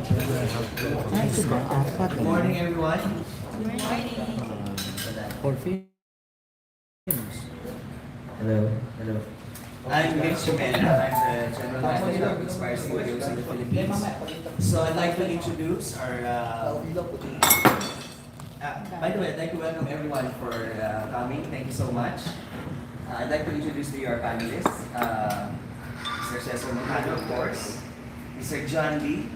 Good morning, everyone. For films. Hello. Hello. I'm Vince Jimena. I'm the General Manager of Inspire Studios in the Philippines. So I'd like to introduce our. By the way, I'd like to welcome everyone for coming. Thank you so much. I'd like to introduce to you our panelists. Mr. Cesar Montano, of course. Mr. John Lee.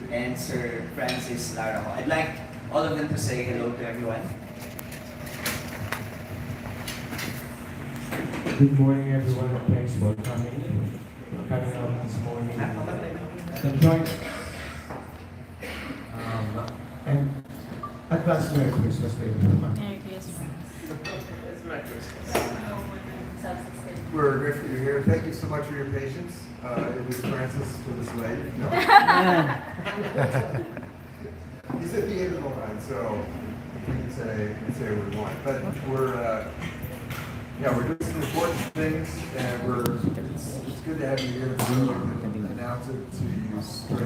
And Sir Francis Laraho. I'd like all of them to say hello to everyone. Good morning, everyone. Thanks for coming out this morning. Enjoy. And advance Merry Christmas to everyone. Merry Christmas. We're grateful you're here. Thank you so much for your patience. It was Francis for this late. No. He's at the end of the line, so we can say what we want. But we're doing some important things, and it's good to have you here to announce it to you straight.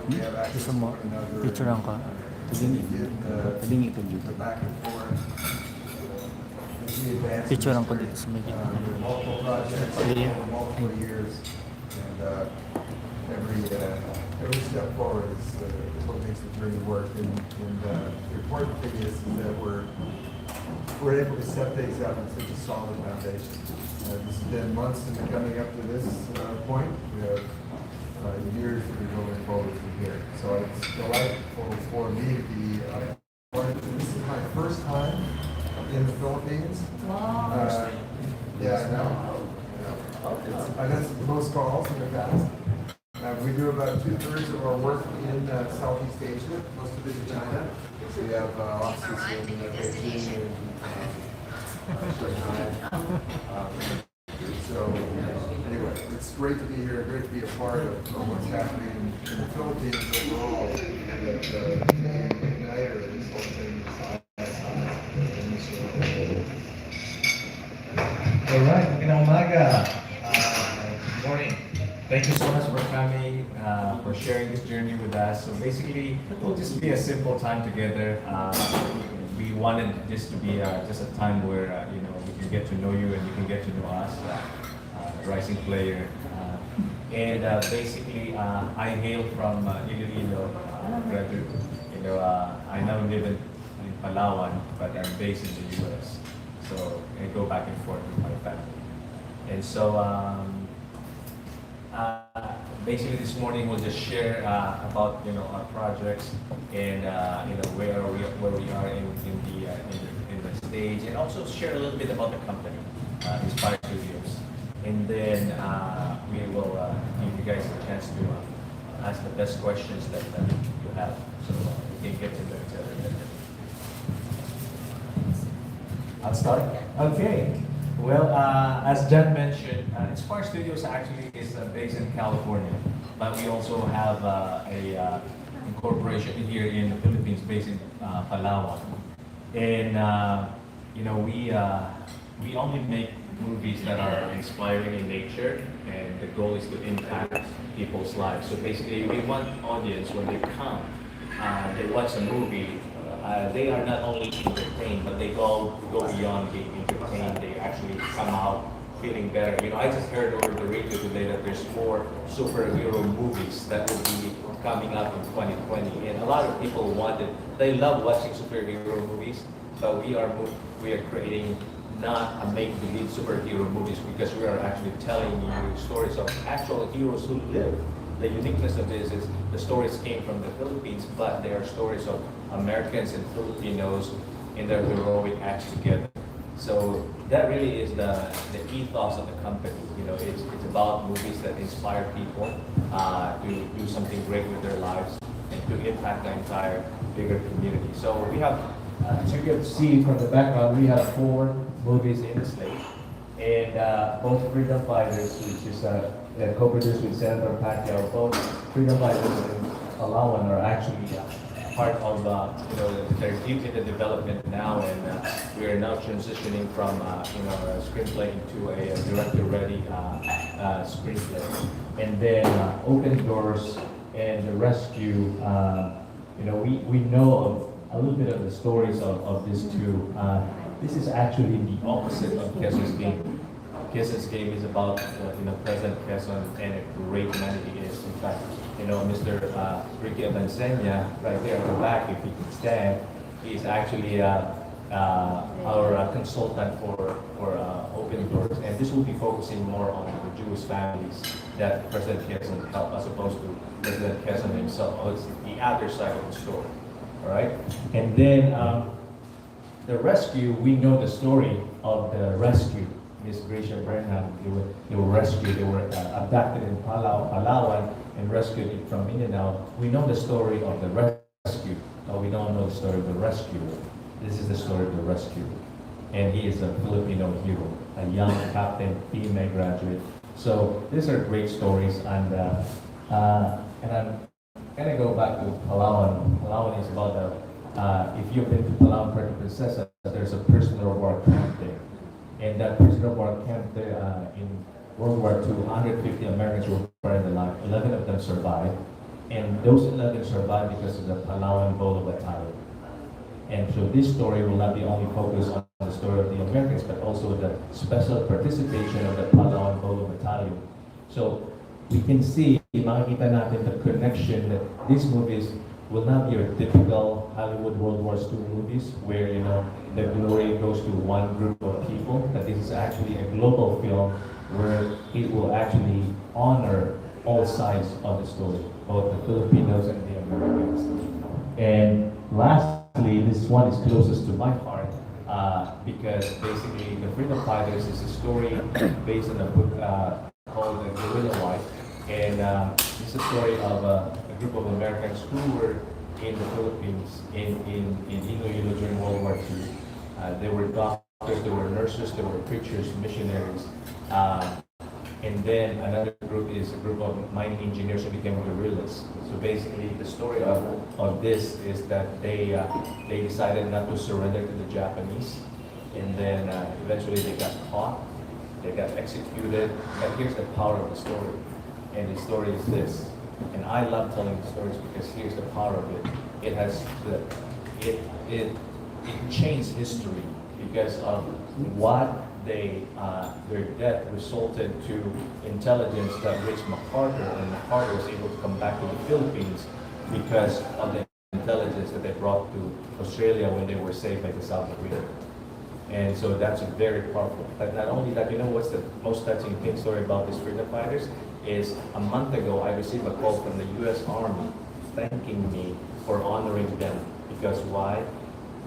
We have access to one another. Picturean ko. Tabingi ko dito. Back and forth. Picturean ko dito sa may Multiple projects over multiple years, and every step forward is what makes the journey work. And the important thing is that we're able to set things up on such a solid foundation. This has been months in the coming up to this point. We have years to be going forward from here. So it's delightful for me to be part of this. This is my first time in the Philippines. Yeah, I know. I've had the most calls in the past. We do about 2/3 of our work in Southeast Asia, most of it in China. So we have offices in Beijing and Shanghai. So anyway, it's great to be here, great to be a part of what's happening in the Philippines overall. And igniter of this whole thing. All right, magandang umaga. Good morning. Thank you so much for coming, for sharing this journey with us. So basically, it will just be a simple time together. We wanted this to be just a time where we can get to know you and you can get to know us, rising player. And basically, I hail from Iloilo, graduate. I now live in Palawan, but I'm based in the U.S. So I go back and forth with my family. And so basically this morning we'll just share about our projects and where we are in the stage, and also share a little bit about the company, Inspire Studios. And then we will give you guys a chance to ask the best questions that you have, so we can get to know each other better. I'll start. Okay. Well, as Jen mentioned, Inspire Studios actually is based in California, but we also have a incorporation here in the Philippines, based in Palawan. And we only make movies that are inspiring in nature, and the goal is to impact people's lives. So basically, we want audience when they come, they watch a movie. They are not only entertained, but they go beyond being entertained. They actually come out feeling better. I just heard over the radio today that there's 4 superhero movies that will be coming out in 2020, and a lot of people they love watching superhero movies, but we are creating not a make-believe superhero movies, because we are actually telling you stories of actual heroes who live. The uniqueness of this is the stories came from the Philippines, but they are stories of Americans and Filipinos in their heroic acts together. So that really is the ethos of the company. It's about movies that inspire people to do something great with their lives and to impact the entire bigger community. So we have, as you can see from the background, we have 4 movies in the slate, and both Freedom Fighters, which is co-produced with Senator Pacquiao. Both Freedom Fighters and Palawan are actually part of, they're deep in the development now, and we are now transitioning from, a screenplay into a director-ready screenplay. And then Open Doors and the rescue. We know of a little bit of the stories of these two. This is actually the opposite of Cesar's game. Cesar's game is about President Quezon and a great man he is. In fact, Mr. Ricky Abansenya, right there at the back, if he can stand, he's actually our consultant for Open Doors, and this will be focusing more on the Jewish families that President Quezon helped, as opposed to President Quezon himself. Oh, it's the other side of the story, all right? And then the rescue, we know the story of the rescue. Miss Gracia Brenham, they were rescued. They were abducted in Palawan and rescued from Mindanao. We know the story of the rescue, but we don't know the story of the rescuer. This is the story of the rescue. And he is a Filipino hero, a young captain, female graduate. So these are great stories, and I'm gonna go back to Palawan. Palawan is about if you've been to Palawan, Puerto Princesa, there's a prisoner of war camp there. And that prisoner of war camp there in World War II, 150 Americans were buried alive. 11 of them survived, and those 11 survived because of the Palawan Bolo Battalion. And so this story will not be only focused on the story of the Americans, but also the special participation of the Palawan Bolo Battalion. So we can see, makikita natin the connection that these movies will not be your typical Hollywood World War II movies where, the glory goes to one group of people, that this is actually a global film where it will actually honor all sides of the story, both the Filipinos and the Americans. And lastly, this one is closest to my heart because basically the Freedom Fighters is a story based on a book called The Guerrilla Wife. And it's a story of a group of Americans who were in the Philippines in Iloilo during World War II. They were doctors, they were nurses, they were preachers, missionaries. And then another group is a group of mining engineers who became guerrillas. So basically the story of this is that they decided not to surrender to the Japanese. And then eventually they got caught, they got executed. And here's the power of the story. And the story is this. And I love telling the stories because here's the power of it. It changed history because of what their death resulted to intelligence that reached MacArthur, and MacArthur was able to come back to the Philippines because of the intelligence that they brought to Australia when they were saved by the South Korea. And so that's very powerful. But not only that, what's the most touching thing story about these freedom fighters is a month ago I received a call from the U.S. Army thanking me for honoring them. Because why?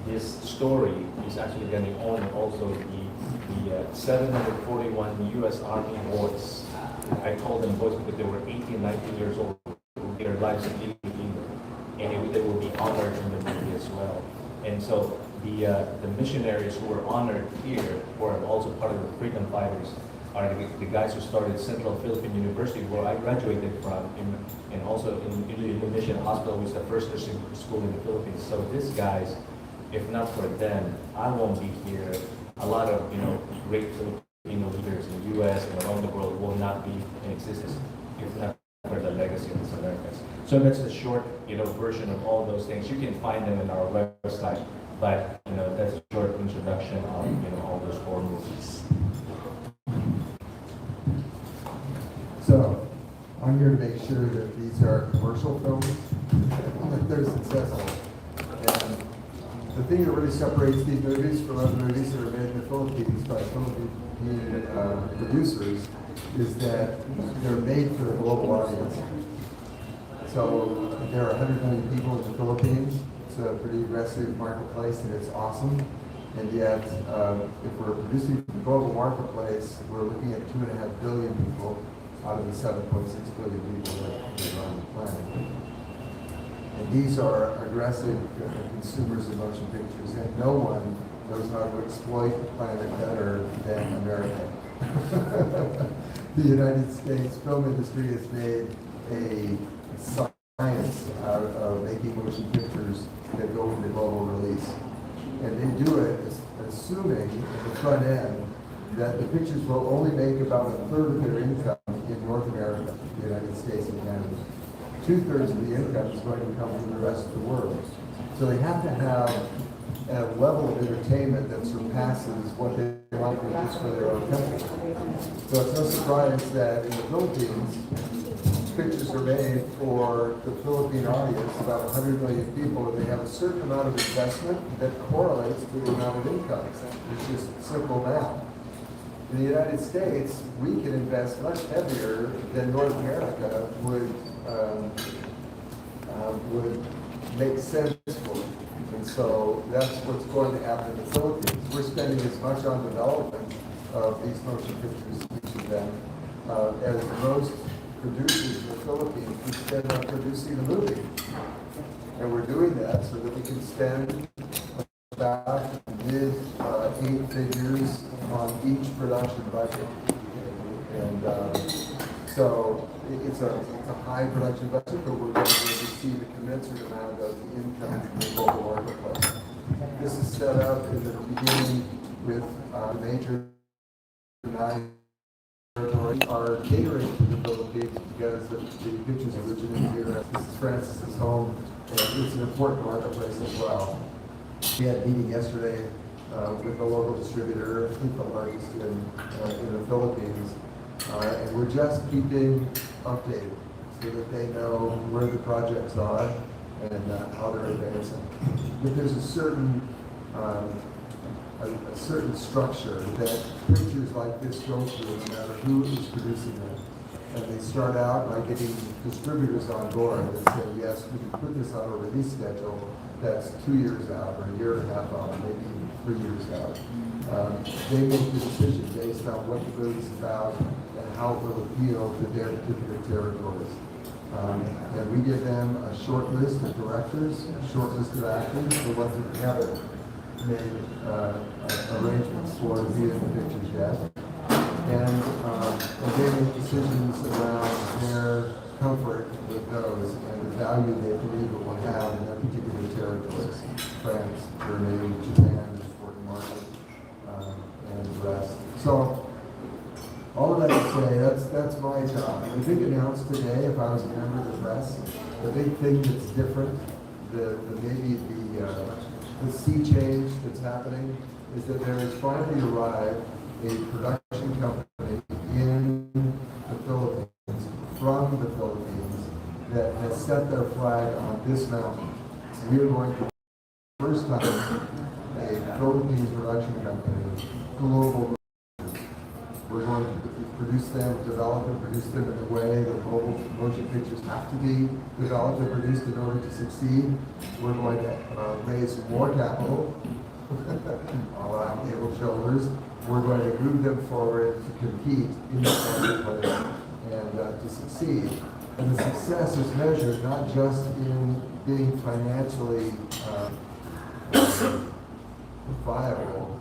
This story is actually going to own also the 741 U.S. Army boys. I call them boys because they were 18, 19 years old. Their lives in illegal, and they will be honored in the movie as well. And so the missionaries who were honored here, who are also part of the freedom fighters, are the guys who started Central Philippine University, where I graduated from, and also in Iloilo Mission Hospital, which is the first nursing school in the Philippines. So these guys, if not for them, I won't be here. A lot of great Filipino leaders in the U.S. and around the world will not be in existence if not for the legacy of these Americans. So that's the short version of all those things. You can find them in our website, but that's a short introduction of all those 4 movies. So, I'm here to make sure that these are commercial films, that they're successful. And the thing that really separates these movies from other movies that are made in the Philippines by Philippine producers is that they're made for a global audience. So there are 100 million people in the Philippines. It's a pretty aggressive marketplace, and it's awesome. And yet, if we're producing for the global marketplace, we're looking at 2.5 billion people out of the 7.6 billion people that are on the planet. And these are aggressive consumers of motion pictures, and no one knows how to exploit the planet better than America. The United States film industry has made a science out of making motion pictures that go into global release. And they do it assuming at the front end that the pictures will only make about 1/3 of their income in North America, the United States and Canada. 2/3 of the income is going to come from the rest of the world. So they have to have a level of entertainment that surpasses what they might do just for their own country. So it's no surprise that in the Philippines, pictures are made for the Philippine audience, about 100 million people, and they have a certain amount of investment that correlates to the amount of income. It's just simple math. In the United States, we can invest much heavier than North America would make sense for. And so that's what's going to happen in the Philippines. We're spending as much on development of these motion pictures, each of them, as most producers in the Philippines would spend on producing a movie. And we're doing that so that we can spend about mid-8 figures on each production budget. And so it's a high production budget, but we're going to receive a commensurate amount of the income from the global marketplace. This is set up in the beginning with major 9 territories are catering to the Philippines because the pictures originate here. This is Francis's home, and it's an important marketplace as well. We had a meeting yesterday with a local distributor, I think the largest in the Philippines, and we're just keeping updated so that they know where the projects are and how they're advancing. But there's a certain structure that pictures like this go through, no matter who is producing them. And they start out by getting distributors on board and say, yes, we can put this on a release schedule that's 2 years out, or a year and a half out, maybe 3 years out. They make the decision based on what the movie's about and how it will appeal to their particular territories. And we give them a short list of directors, a short list of actors, the ones that we haven't made arrangements for to be in the pictures yet. And they make decisions around their comfort with those and the value they believe it will have in their particular territories. France, Germany, Japan, important market, and the rest. So all of that to say, that's my job. The big announcement today, if I was a member of the press, the big thing that's different, maybe the sea change that's happening is that there has finally arrived a production company in the Philippines, from the Philippines, that has set their flag on this mountain. We are going to, first time, a Philippines production company, global. We're going to produce them, develop and produce them in a way that global motion pictures have to be developed and produced in order to succeed. We're going to raise more capital, all on able shoulders. We're going to move them forward to compete in the marketplace and to succeed. And the success is measured not just in being financially viable,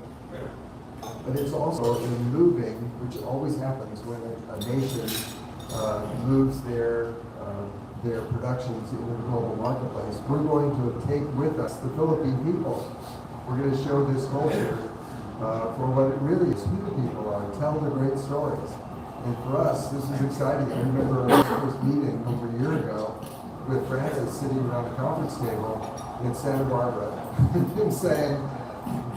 but it's also in moving, which always happens when a nation moves their productions into the global marketplace. We're going to take with us the Philippine people. We're going to show this culture for what it really is, who the people are, tell the great stories. And for us, this is exciting. I remember our first meeting over a year ago with Francis sitting around the conference table in Santa Barbara and saying,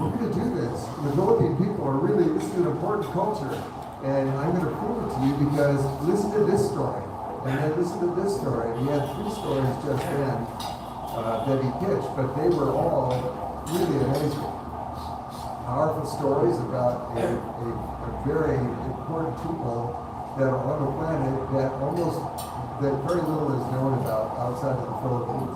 we're going to do this. The Philippine people are really, this is an important culture. And I'm going to prove it to you because listen to this story. And then listen to this story. And he had 3 stories just then that he pitched, but they were all really amazing. Powerful stories about a very important people that are on the planet that very little is known about outside of the Philippines.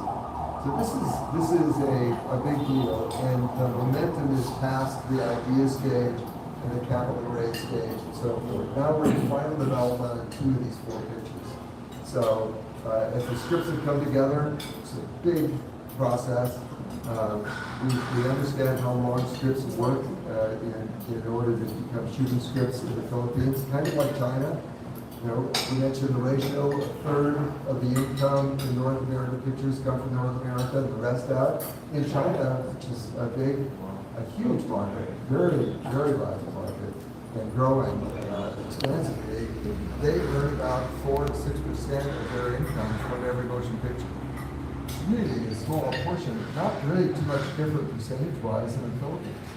So this is a big deal, and the momentum is past the idea stage and the capital raise stage and so forth. Now we're in final development on 2 of these 4 pictures. So as the scripts have come together, it's a big process. We understand how long scripts work in order to become shooting scripts in the Philippines, kind of like China. You know, we mentioned the ratio, a third of the income in North American pictures come from North America, the rest out. In China, which is a huge market, very, very large market, and growing expansively, they earn about 4 to 6% of their income from every motion picture. It's really a small portion, not really too much different percentage-wise than the Philippines.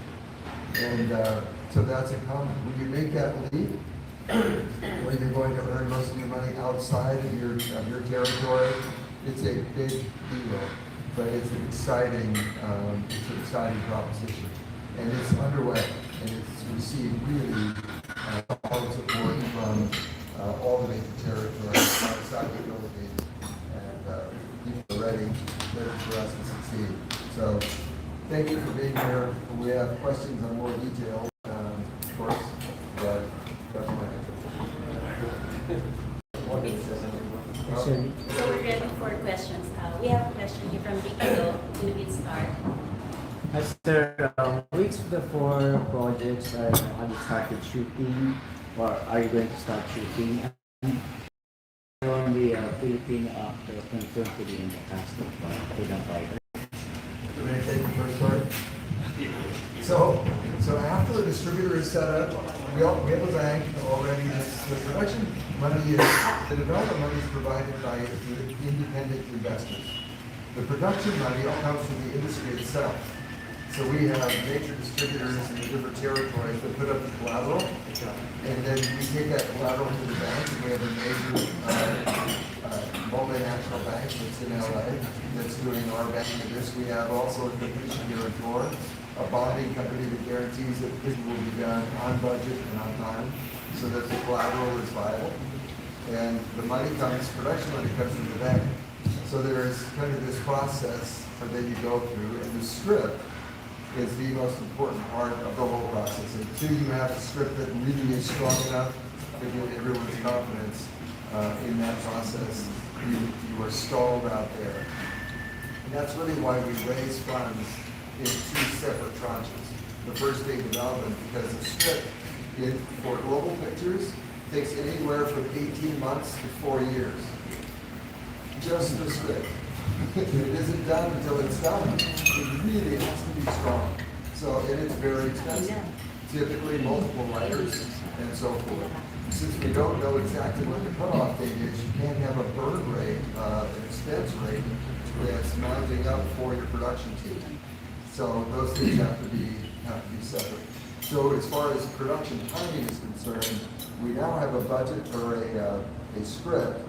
And so that's a common. When you make that leap, where you're going to earn most of your money outside of your territory, it's a big deal, but it's an exciting proposition, and it's underway, and it's received really solid support from all the major territories outside the Philippines, and people are ready for us to succeed. So, thank you for being here. We have questions on more detail, of course, but definitely. So we're ready for questions. We have a question here from Ricardo, Philippine Star. Sir, which of the 4 projects have you started shooting, or are you going to start shooting? And on the Philippine actor confirmed to be in the cast of Freedom Fighter. You want to take the first part? So after the distributor is set up, we have a bank already. The production money the development money is provided by independent investors. The production money all comes from the industry itself. So we have major distributors in the different territories that put up the collateral, and then we take that collateral to the bank, and we have a major multinational bank that's in LA that's doing our banking of this. We have also a completion guarantor, a bonding company that guarantees that things will be done on budget and on time, so that the collateral is viable. And the money comes, production money comes from the bank. So there's kind of this process that you go through, and the script is the most important part of the whole process. Until you have a script that really is strong enough to give everyone's confidence in that process, you are stalled out there. And that's really why we raise funds in 2 separate tranches. The first being development, because the script for global pictures takes anywhere from 18 months to 4 years. Just the script. It isn't done until it's done. It really has to be strong. So, and it's very expensive. Typically multiple writers and so forth. Since we don't know exactly what the cutoff date is, you can't have a burn rate, an expense rate that's mounting up for your production team. So those things have to be separate. So as far as production timing is concerned, we now have a budget or a script